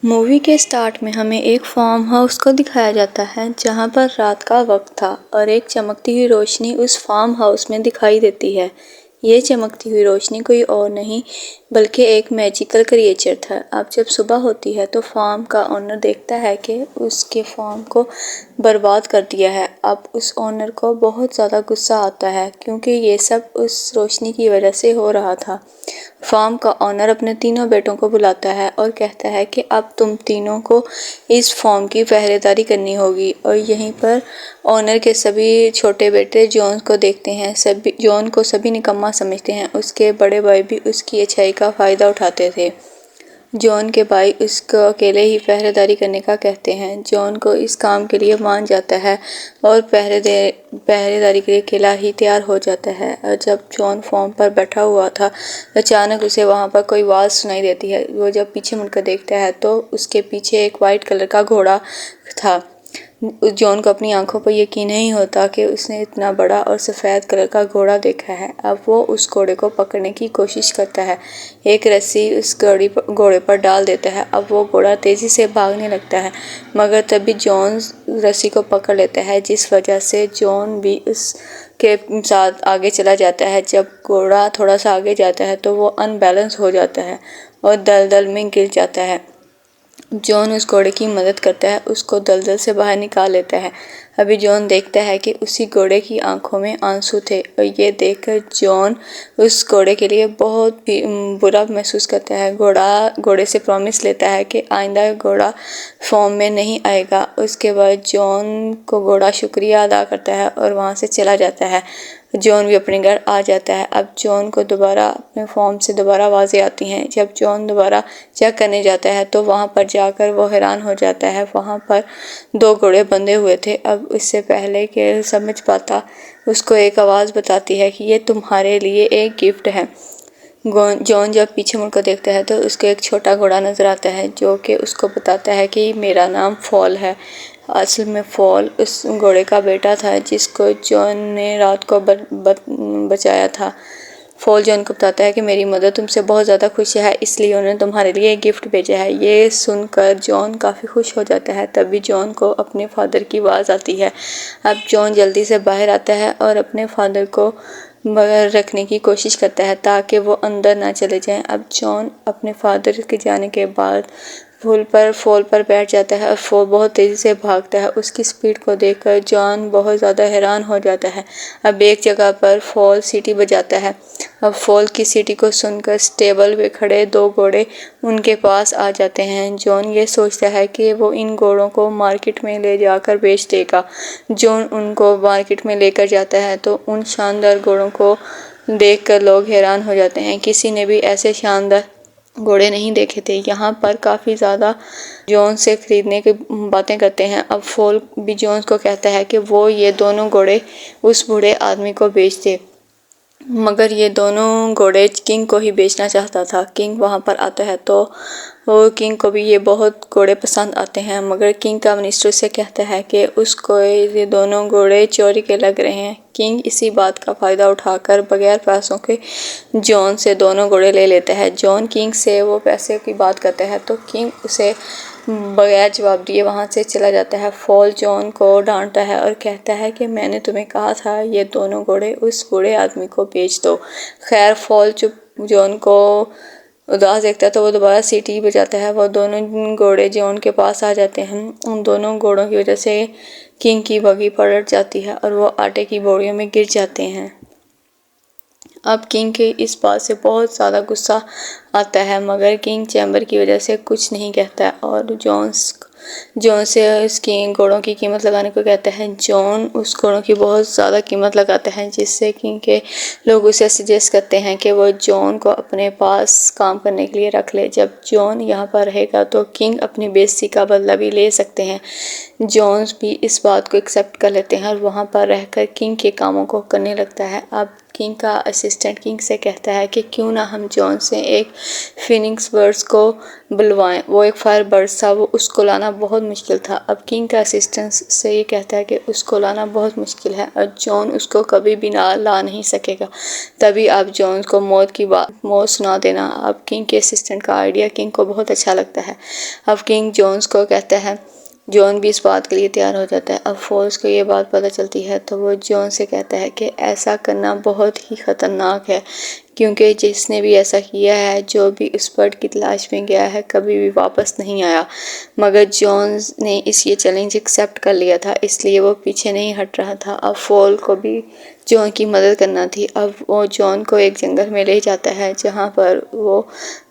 Movie के start में हमें एक फार्म हाउस को दिखाया जाता है जहां पर रात का वक्त था और एक चमकती हुई रोशनी उस फार्म हाउस में दिखाई देती है। ये चमकती हुई रोशनी कोई और नहीं बल्कि एक मैजिकल क्रिएचर था। अब जब सुबह होती है तो फार्म का ओनर देखता है कि उसके फार्म को बर्बाद कर दिया है। अब उस ओनर को बहुत ज़्यादा गुस्सा आता है क्योंकि ये सब उस रोशनी की वजह से हो रहा था। फार्म का ओनर अपने तीनों बेटों को बुलाता है और कहता है कि अब तुम तीनों को इस फार्म की पहरेदारी करनी होगी। और यहीं पर ओनर के सभी छोटे बेटे जॉन को देखते हैं। जॉन को सभी निकम्मा समझते हैं। उसके बड़े भाई भी उसकी अच्छाई का फ़ायदा उठाते थे। जॉन के भाई उसको अकेले ही पहरेदारी करने का कहते हैं। जॉन को इस काम के लिए मान जाता है और पहरेदारी के लिए अकेला ही तैयार हो जाता है। और जब जॉन फार्म पर बैठा हुआ था अचानक उसे वहाँ पर कोई आवाज़ सुनाई देती है। वो जब पीछे मुड़कर देखता है तो उसके पीछे एक वाइट कलर का घोड़ा था। जॉन को अपनी आंखों पर यकीन नहीं होता कि उसने इतना बड़ा और सफ़ेद कलर का घोड़ा देखा है। अब वो उस घोड़े को पकड़ने की कोशिश करता है। एक रस्सी उस घोड़े पर डाल देता है। अब वो घोड़ा तेज़ी से भागने लगता है मगर तभी जॉन रस्सी को पकड़ लेता है जिस वजह से जॉन भी उसके साथ आगे चला जाता है। जब घोड़ा थोड़ा सा आगे जाता है तो वो अनबैलेंस हो जाता है और दलदल में गिर जाता है। जॉन उस घोड़े की मदद करता है, उसको दलदल से बाहर निकाल लेता है। अभी जॉन देखता है कि उसी घोड़े की आंखों में आंसू थे और ये देखकर जॉन उस घोड़े के लिए बहुत बुरा महसूस करता है। घोड़े से प्रॉमिस लेता है कि आइंदा घोड़ा फॉर्म में नहीं आएगा। उसके बाद जॉन को घोड़ा शुक्रिया अदा करता है और वहाँ से चला जाता है। जॉन भी अपने घर आ जाता है। अब जॉन को दोबारा अपने फॉर्म से दोबारा आवाज़ें आती हैं। जब जॉन दोबारा चेक करने जाता है तो वहाँ पर जाकर वो हैरान हो जाता है। वहाँ पर दो घोड़े बंधे हुए थे। अब इससे पहले कि समझ पाता उसको एक आवाज़ बताती है कि ये तुम्हारे लिए एक गिफ्ट है। जॉन जब पीछे मुड़कर देखता है तो उसको एक छोटा घोड़ा नज़र आता है जो कि उसको बताता है कि मेरा नाम फॉल है। असल में फॉल उस घोड़े का बेटा था जिसको जॉन ने रात को बचाया था। फॉल जॉन को बताता है कि मेरी मदर तुमसे बहुत ज़्यादा खुश है इसलिए उन्होंने तुम्हारे लिए एक गिफ्ट भेजा है। ये सुनकर जॉन काफ़ी खुश हो जाता है। तभी जॉन को अपने फादर की आवाज़ आती है। अब जॉन जल्दी से बाहर आता है और अपने फादर को बगैर रखने की कोशिश करता है ताकि वो अंदर ना चले जाएं। अब जॉन अपने फादर के जाने के बाद फॉल पर बैठ जाता है और फॉल बहुत तेज़ी से भागता है। उसकी स्पीड को देखकर जॉन बहुत ज़्यादा हैरान हो जाता है। अब एक जगह पर फॉल सीटी बजाता है। अब फॉल की सीटी को सुनकर स्टेबल में खड़े दो घोड़े उनके पास आ जाते हैं। जॉन ये सोचता है कि वो इन घोड़ों को मार्केट में ले जाकर बेच देगा। जॉन उनको मार्केट में लेकर जाता है तो उन शानदार घोड़ों को देखकर लोग हैरान हो जाते हैं। किसी ने भी ऐसे शानदार घोड़े नहीं देखे थे। यहाँ पर काफ़ी ज़्यादा जॉन से खरीदने की बातें करते हैं। अब फॉल भी जॉन को कहता है कि वो ये दोनों घोड़े उस बूढ़े आदमी को बेच दे मगर ये दोनों घोड़े किंग को ही बेचना चाहता था। किंग वहाँ पर आता है तो वो किंग को भी ये बहुत घोड़े पसंद आते हैं मगर किंग का मिनिस्टर से कहता है कि उसको ये दोनों घोड़े चोरी के लग रहे हैं। किंग इसी बात का फ़ायदा उठाकर बगैर पैसों के जॉन से दोनों घोड़े ले लेता है। जॉन किंग से वो पैसे की बात करता है तो किंग उसे बगैर जवाब दिए वहाँ से चला जाता है। फॉल जॉन को डांटता है और कहता है कि मैंने तुम्हें कहा था ये दोनों घोड़े उस बूढ़े आदमी को बेच दो। खैर फॉल जॉन को उदास देखता है तो वो दोबारा सीटी बजाता है। वो दोनों घोड़े जॉन के पास आ जाते हैं। उन दोनों घोड़ों की वजह से किंग की बगी पलट जाती है और वो आटे की बोरियों में गिर जाते हैं। अब किंग के इस बात से बहुत ज़्यादा गुस्सा आता है मगर किंग चैम्बर की वजह से कुछ नहीं कहता और जॉन से उसकी घोड़ों की कीमत लगाने को कहता है। जॉन उस घोड़ों की बहुत ज़्यादा कीमत लगाता है जिससे किंग के लोग उसे सजेस्ट करते हैं कि वो जॉन को अपने पास काम करने के लिए रख ले। जब जॉन यहाँ पर रहेगा तो किंग अपनी बेइज्जती का बदला भी ले सकते हैं। जॉन भी इस बात को एक्सेप्ट कर लेते हैं और वहाँ पर रहकर किंग के कामों को करने लगता है। अब किंग का असिस्टेंट किंग से कहता है कि क्यों ना हम जॉन से एक फिनिक्स बर्ड्स को बुलवाएं। वो एक फायर बर्ड्स था, वो उसको लाना बहुत मुश्किल था। अब किंग का असिस्टेंट से ये कहता है कि उसको लाना बहुत मुश्किल है और जॉन उसको कभी भी ला नहीं सकेगा। तभी आप जॉन को मौत सुना देना। अब किंग के असिस्टेंट का आइडिया किंग को बहुत अच्छा लगता है। अब किंग जॉन को कहता है, जॉन भी इस बात के लिए तैयार हो जाता है। अब फॉल्स को ये बात पता चलती है तो वो जॉन से कहता है कि ऐसा करना बहुत ही ख़तरनाक है, क्योंकि जिसने भी ऐसा किया है, जो भी उस बर्ड की तलाश में गया है, कभी भी वापस नहीं आया। मगर जॉन ने ये चैलेंज एक्सेप्ट कर लिया था, इसलिए वो पीछे नहीं हट रहा था। अब फॉल को भी जॉन की मदद करना थी। अब वो जॉन को एक जंगल में ले जाता है जहाँ पर वो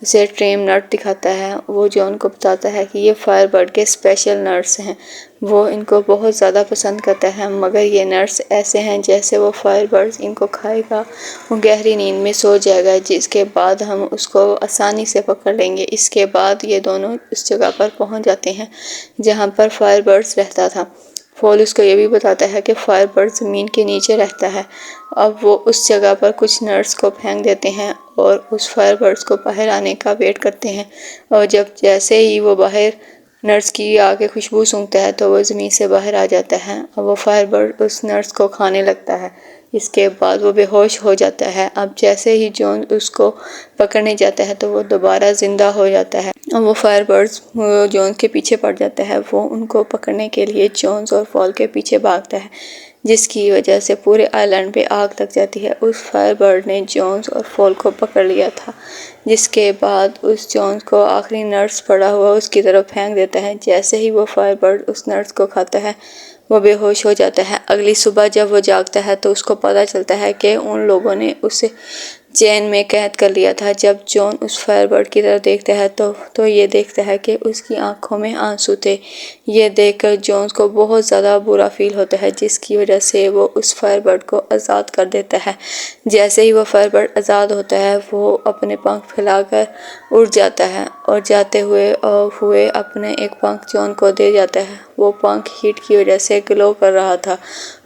उसे ट्रेन नट दिखाता है। वो जॉन को बताता है कि ये फायर बर्ड के स्पेशल नट्स हैं, वो इनको बहुत ज़्यादा पसंद करता है, मगर ये नट्स ऐसे हैं जैसे वो फायर बर्ड्स इनको खाएगा वो गहरी नींद में सो जाएगा, जिसके बाद हम उसको आसानी से पकड़ लेंगे। इसके बाद ये दोनों उस जगह पर पहुंच जाते हैं जहां पर फायर बर्ड्स रहता था। फॉल उसको ये भी बताता है कि फायर बर्ड ज़मीन के नीचे रहता है। अब वो उस जगह पर कुछ नट्स को फेंक देते हैं और उस फायर बर्ड्स को बाहर आने का वेट करते हैं। और जब जैसे ही वो बाहर नट्स की आके खुशबू सूंघता है तो वो ज़मीन से बाहर आ जाता है और वो फायर बर्ड उस नट्स को खाने लगता है। इसके बाद वो बेहोश हो जाता है। अब जैसे ही जॉन उसको पकड़ने जाता है तो वो दोबारा ज़िंदा हो जाता है और वो फायर बर्ड्स जॉन के पीछे पड़ जाता है। वो उनको पकड़ने के लिए जॉन्स और फॉल के पीछे भागता है, जिसकी वजह से पूरे आइलैंड पे आग लग जाती है। उस फायर बर्ड ने जॉन्स और फॉल को पकड़ लिया था, जिसके बाद उस जॉन्स को आखिरी नट्स पड़ा हुआ उसकी तरफ फेंक देता है। जैसे ही वो फायर बर्ड उस नट्स को खाता है वो बेहोश हो जाता है। अगली सुबह जब वो जागता है तो उसको पता चलता है कि उन लोगों ने उसे चैन में कैद कर लिया था। जब जॉन उस फायर बर्ड की तरफ देखता है तो ये देखता है कि उसकी आंखों में आंसू थे। ये देखकर जॉन को बहुत ज़्यादा बुरा फील होता है, जिसकी वजह से वो उस फायर बर्ड को आज़ाद कर देता है। जैसे ही वो फायर बर्ड आज़ाद होता है वो अपने पंख फैलाकर उड़ जाता है और जाते हुए अपने एक पंख जॉन को दे जाता है। वो पंख हीट की वजह से ग्लो कर रहा था।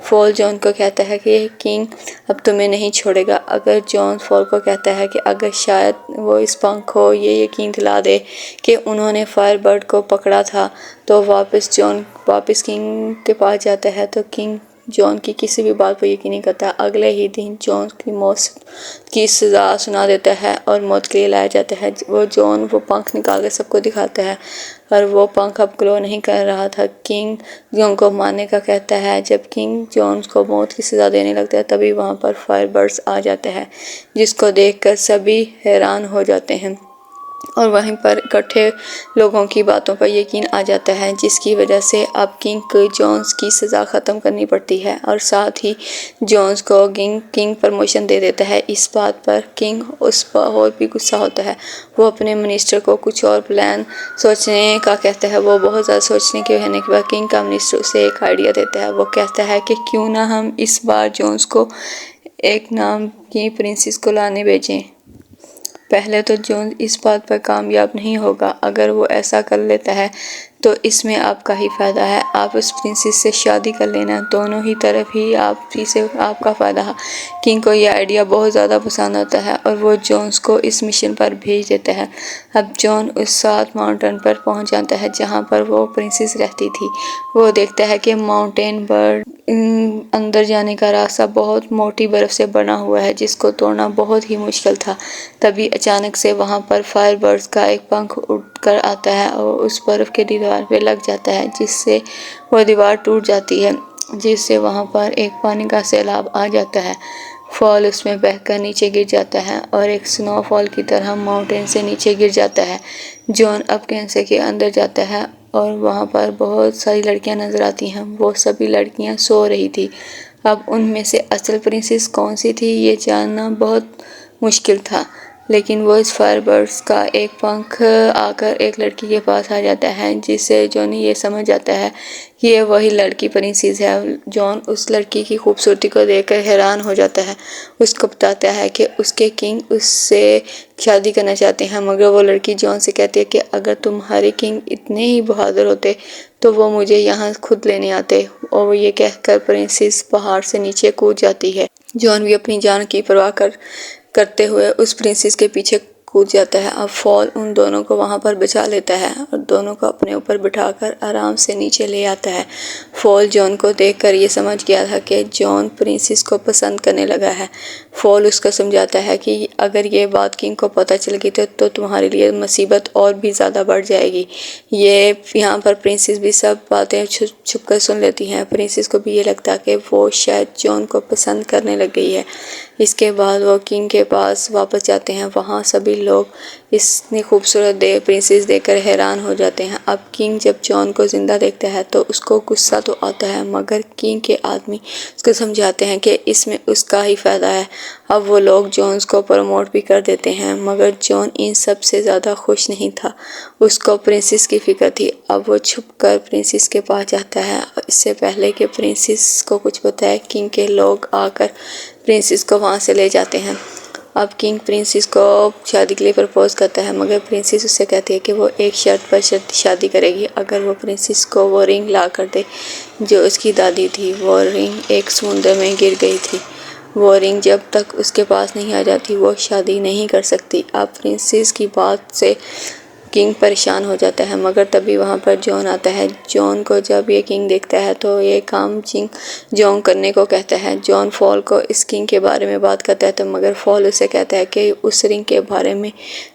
फॉल जॉन को कहता है कि किंग अब तुम्हें नहीं छोड़ेगा। अगर जॉन फॉल को कहता है कि अगर शायद वो इस पंख को ये यकीन दिला दे कि उन्होंने फायर बर्ड को पकड़ा था, तो वापस किंग के पास जाता है तो किंग जॉन की किसी भी बात पर यकीन नहीं करता। अगले ही दिन जॉन की मौत की सज़ा सुना देता है और मौत के लिए लाया जाता है। वो पंख निकाल कर सबको दिखाता है और वो पंख अब ग्लो नहीं कर रहा था। किंग जॉन को मारने का कहता है। जब किंग जॉन को मौत की सज़ा देने लगता है तभी वहाँ पर फायर बर्ड्स आ जाते हैं, जिसको देखकर सभी हैरान हो जाते हैं और वहीं पर इकट्ठे लोगों की बातों पर यकीन आ जाता है, जिसकी वजह से अब किंग को जॉन्स की सज़ा ख़त्म करनी पड़ती है और साथ ही जॉन्स को किंग प्रमोशन दे देता है। इस बात पर किंग उस पर और भी गुस्सा होता है। वो अपने मिनिस्टर को कुछ और प्लान सोचने का कहता है। वो बहुत ज़्यादा सोचने के कहने के बाद किंग का मिनिस्टर उसे एक आइडिया देता है। वो कहता है कि क्यों ना हम इस बार जॉन्स को एक नाम की प्रिंसेस को लाने भेजें। पहले तो जॉन इस बात पर कामयाब नहीं होगा। अगर वो ऐसा कर लेता है तो इसमें आपका ही फ़ायदा है। आप उस प्रिंसेस से शादी कर लेना, दोनों ही तरफ ही आपका फ़ायदा है। किंग को यह आइडिया बहुत ज़्यादा पसंद आता है और वो जॉन्स को इस मिशन पर भेज देता है। अब जॉन उस 7 माउंटेन पर पहुंच जाता है जहां पर वो प्रिंसेस रहती थी। वो देखता है कि माउंटेन बर्ड अंदर जाने का रास्ता बहुत मोटी बर्फ़ से बना हुआ है, जिसको तोड़ना बहुत ही मुश्किल था। तभी अचानक से वहाँ पर फायर बर्ड्स का एक पंख उड़कर आता है और उस बर्फ़ के दीवार पे लग जाता है, जिससे वह दीवार टूट जाती है, जिससे वहाँ पर एक पानी का सैलाब आ जाता है। फॉल उसमें बहकर नीचे गिर जाता है और एक स्नोफॉल की तरह माउंटेन से नीचे गिर जाता है। जॉन अब कैंसर के अंदर जाता है और वहाँ पर बहुत सारी लड़कियाँ नज़र आती हैं। वो सभी लड़कियाँ सो रही थी। अब उनमें से असल प्रिंसेस कौन सी थी ये जानना बहुत मुश्किल था, लेकिन वो इस फायर बर्ड्स का एक पंख आकर एक लड़की के पास आ जाता है, जिससे जॉन ये समझ जाता है कि ये वही लड़की प्रिंसेस है। जॉन उस लड़की की खूबसूरती को देखकर हैरान हो जाता है। उसको बताता है कि उसके किंग उससे शादी करना चाहते हैं, मगर वो लड़की जॉन से कहती है कि अगर तुम्हारे किंग इतने ही बहादुर होते तो वो मुझे यहाँ खुद लेने आते। और वो ये कहकर प्रिंसेस पहाड़ से नीचे कूद जाती है। जॉन भी अपनी जान की परवाह करते हुए उस प्रिंसेस के पीछे कूद जाता है। अब फॉल उन दोनों को वहां पर बचा लेता है और दोनों को अपने ऊपर बिठाकर आराम से नीचे ले आता है। फॉल जॉन को देखकर ये समझ गया था कि जॉन प्रिंसेस को पसंद करने लगा है। फॉल उसको समझाता है कि अगर ये बात किंग को पता चल गई तो तुम्हारे लिए मुसीबत और भी ज़्यादा बढ़ जाएगी। ये यहाँ पर प्रिंसेस भी सब बातें छुप कर सुन लेती हैं। प्रिंसेस को भी ये लगता है कि वो शायद जॉन को पसंद करने लग गई है। इसके बाद वो किंग के पास वापस जाते हैं। वहाँ सभी लोग इतनी खूबसूरत प्रिंसेस देखकर हैरान हो जाते हैं। अब किंग जब जॉन को जिंदा देखता है तो उसको गुस्सा तो आता है, मगर किंग के आदमी उसको समझाते हैं कि इसमें उसका ही फ़ायदा है। अब वो लोग जॉन्स को प्रमोट भी कर देते हैं, मगर जॉन इन सब से ज़्यादा खुश नहीं था। उसको प्रिंसेस की फिक्र थी। अब वो छुपकर प्रिंसेस के पास जाता है। इससे पहले कि प्रिंसेस को कुछ बताए, किंग के लोग आकर प्रिंसेस को वहाँ से ले जाते हैं। अब किंग प्रिंसेस को शादी के लिए प्रपोज करता है, मगर प्रिंसेस उससे कहती है कि वो एक शर्त पर शादी करेगी। अगर वो प्रिंसेस को वो रिंग ला कर दे जो उसकी दादी थी। वो रिंग एक समुद्र में गिर गई थी। वो रिंग जब तक उसके पास नहीं आ जाती वो शादी नहीं कर सकती। अब प्रिंसेस की बात से किंग परेशान हो जाता है, मगर तभी वहाँ पर जॉन आता है। जॉन को जब ये किंग देखता है तो ये काम जॉन करने को कहता है। जॉन फॉल को इस किंग के बारे में बात करता है, तो मगर फॉल उसे कहता है कि उस रिंग के बारे में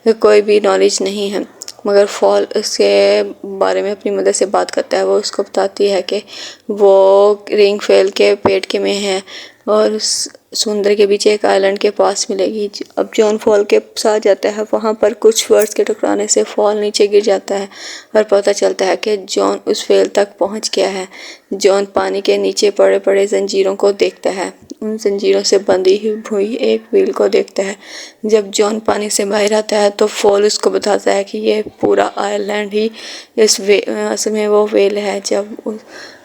कोई भी नॉलेज नहीं है। मगर फॉल उसके बारे में अपनी मदद से बात करता है। वो उसको बताती है कि वो रिंग फेल के पेट के में है और उस समुद्र के बीच एक आइलैंड के पास मिलेगी। अब जॉन फॉल के साथ जाता है। वहाँ पर कुछ वर्ड्स के टकराने से फॉल नीचे गिर जाता है और पता चलता है कि जॉन उस फेल तक पहुँच गया है। जॉन पानी के नीचे पड़े पड़े जंजीरों को देखता है। उन जंजीरों से बंधी हुई एक व्हेल को देखता है। जब जॉन पानी से बाहर आता है तो फॉल उसको बताता है कि ये पूरा आइलैंड ही असल में वो व्हेल है। जब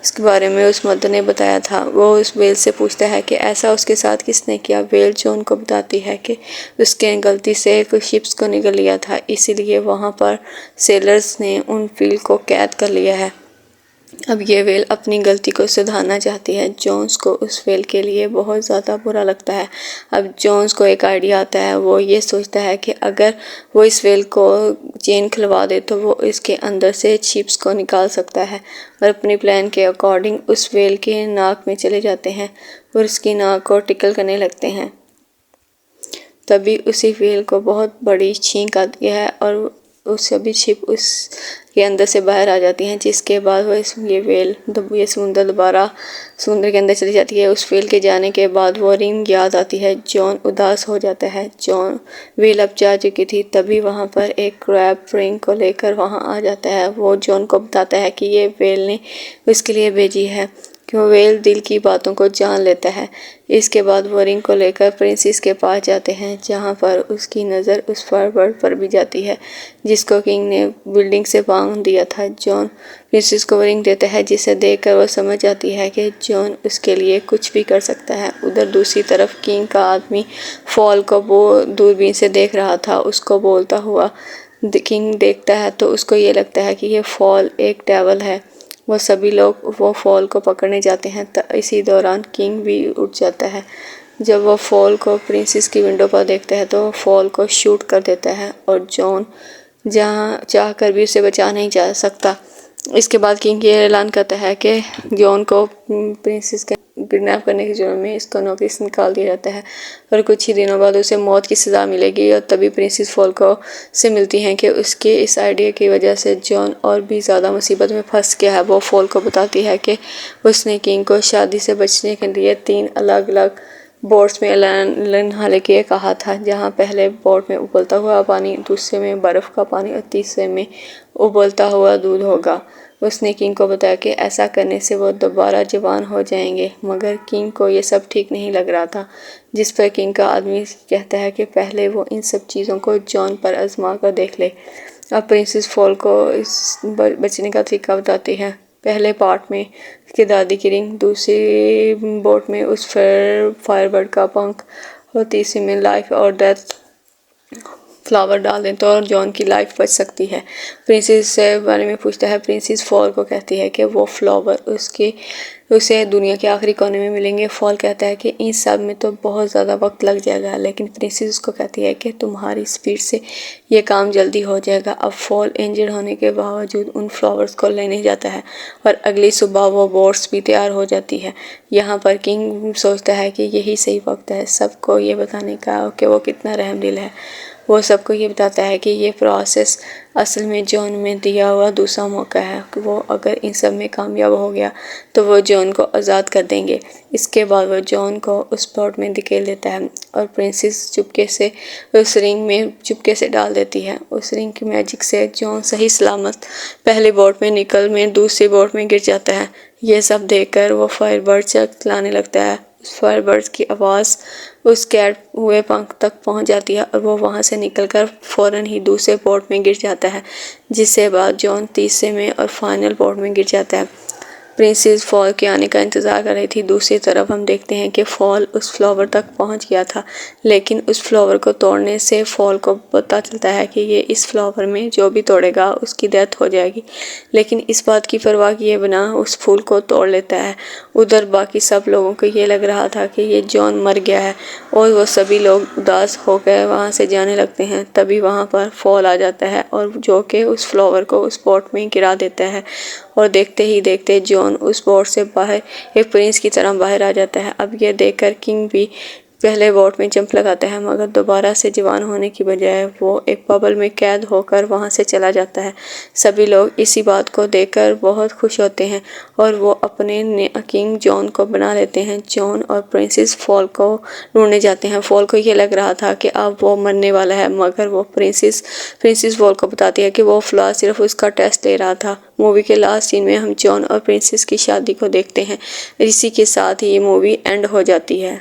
इसके बारे में उस मर्द ने बताया था, वो उस व्हेल से पूछता है कि ऐसा उसके साथ किसने किया। व्हेल जॉन को बताती है कि उसके गलती से कुछ शिप्स को निगल लिया था, इसीलिए वहाँ पर सेलर्स ने उन व्हेल को कैद कर लिया है। अब ये व्हेल अपनी गलती को सुधारना चाहती है। जोन्स को उस व्हेल के लिए बहुत ज़्यादा बुरा लगता है। अब जोन्स को एक आइडिया आता है। वो ये सोचता है कि अगर वो इस व्हेल को चेन खुलवा दे तो वो इसके अंदर से चिप्स को निकाल सकता है, और अपनी प्लान के अकॉर्डिंग उस व्हेल के नाक में चले जाते हैं और उसकी नाक को टिकल करने लगते हैं। तभी उसी व्हेल को बहुत बड़ी छींक आती है और उस सभी छिप उसके अंदर से बाहर आ जाती हैं, जिसके बाद वो ये समुंदर दोबारा समुद्र के अंदर चली जाती है। उस व्हेल के जाने के बाद वो रिंग याद आती है। जॉन उदास हो जाता है। जॉन व्हेल अब जा चुकी थी। तभी वहाँ पर एक क्रैब रिंग को लेकर वहाँ आ जाता है। वो जॉन को बताता है कि ये व्हेल ने उसके लिए भेजी है, क्यों व्हेल दिल की बातों को जान लेता है। इसके बाद वो रिंग को लेकर प्रिंसेस के पास जाते हैं, जहाँ पर उसकी नज़र उस फायरबर्ड पर भी जाती है जिसको किंग ने बिल्डिंग से बांध दिया था। जॉन प्रिंसेस को रिंग देता है, जिसे देखकर वो समझ जाती है कि जॉन उसके लिए कुछ भी कर सकता है। उधर दूसरी तरफ किंग का आदमी फॉल को वो दूरबीन से देख रहा था। उसको बोलता हुआ किंग देखता है तो उसको ये लगता है कि ये फॉल एक डेविल है। वो सभी लोग वो फॉल को पकड़ने जाते हैं। इसी दौरान किंग भी उठ जाता है। जब वो फॉल को प्रिंसेस की विंडो पर देखता है तो फॉल को शूट कर देता है और जॉन जहाँ चाह कर भी उसे बचा नहीं जा सकता। इसके बाद किंग ये ऐलान करता है कि जॉन को प्रिंसेस के किडनैप करने के जुर्म में इसको नौकरी से निकाल दिया जाता है और कुछ ही दिनों बाद उसे मौत की सज़ा मिलेगी। और तभी प्रिंसेस फॉल को से मिलती हैं कि उसके इस आइडिया की वजह से जॉन और भी ज़्यादा मुसीबत में फंस गया है। वो फॉल को बताती है कि उसने किंग को शादी से बचने के लिए 3 अलग अलग बोट्स में नहाने के लिए कहा था, जहाँ पहले बोट में उबलता हुआ पानी, दूसरे में बर्फ़ का पानी और तीसरे में उबलता हुआ दूध होगा। उसने किंग को बताया कि ऐसा करने से वो दोबारा जवान हो जाएंगे, मगर किंग को ये सब ठीक नहीं लग रहा था। जिस पर किंग का आदमी कहता है कि पहले वो इन सब चीज़ों को जॉन पर आजमा कर देख ले। अब प्रिंसेस फॉल को इस बचने का तरीका बताती है। पहले पार्ट में उसकी दादी की रिंग, दूसरी बोट में उस फायरबर्ड का पंख और तीसरी में लाइफ और डेथ फ्लावर डाल दें तो जॉन की लाइफ बच सकती है। प्रिंसेस से बारे में पूछता है। प्रिंसेस फॉल को कहती है कि वो फ्लावर उसे दुनिया के आखिरी कोने में मिलेंगे। फॉल कहता है कि इन सब में तो बहुत ज़्यादा वक्त लग जाएगा, लेकिन प्रिंसेस उसको कहती है कि तुम्हारी स्पीड से ये काम जल्दी हो जाएगा। अब फॉल इंजर्ड होने के बावजूद उन फ्लावर्स को लेने जाता है और अगली सुबह वो बोट्स भी तैयार हो जाती है। यहाँ पर किंग सोचता है कि यही सही वक्त है सबको ये बताने का कि वो कितना रहमदिल है। वो सबको ये बताता है कि ये प्रोसेस असल में जॉन में दिया हुआ दूसरा मौका है कि वो अगर इन सब में कामयाब हो गया तो वो जॉन को आज़ाद कर देंगे। इसके बाद वो जॉन को उस बोट में धकेल देता है और प्रिंसेस चुपके से उस रिंग में चुपके से डाल देती है। उस रिंग की मैजिक से जॉन सही सलामत पहले बोट में निकल में दूसरी बोट में गिर जाता है। ये सब देखकर वो फायरबर्ड चलाने लगता है। उस फायरबर्ड्स की आवाज़ उस कैट हुए पंख तक पहुंच जाती है और वो वहां से निकलकर फ़ौरन ही दूसरे बोट में गिर जाता है, जिससे बाद जॉन तीसरे में और फाइनल बोट में गिर जाता है। प्रिंसेस फॉल के आने का इंतज़ार कर रही थी। दूसरी तरफ हम देखते हैं कि फॉल उस फ्लावर तक पहुंच गया था, लेकिन उस फ्लावर को तोड़ने से फॉल को पता चलता है कि ये इस फ्लावर में जो भी तोड़ेगा उसकी डेथ हो जाएगी, लेकिन इस बात की परवाह किए बिना उस फूल को तोड़ लेता है। उधर बाकी सब लोगों को ये लग रहा था कि ये जॉन मर गया है और वो सभी लोग उदास होकर वहाँ से जाने लगते हैं। तभी वहाँ पर फॉल आ जाता है और जो कि उस फ्लावर को उस पॉट में गिरा देता है और देखते ही देखते जॉन उस बोट से बाहर एक प्रिंस की तरह बाहर आ जाता है। अब यह देखकर किंग भी पहले बोट में जंप लगाता है, मगर दोबारा से जवान होने की बजाय वो एक बबल में कैद होकर वहां से चला जाता है। सभी लोग इसी बात को देखकर बहुत खुश होते हैं और वो अपने किंग जॉन को बना लेते हैं। जॉन और प्रिंसेस फॉल को ढूंढने जाते हैं। फॉल को ये लग रहा था कि अब वो मरने वाला है, मगर वो प्रिंसेस फॉल को बताती है कि वो फ्लावर सिर्फ उसका टेस्ट ले रहा था। मूवी के लास्ट सीन में हम जॉन और प्रिंसेस की शादी को देखते हैं। इसी के साथ ही ये मूवी एंड हो जाती है।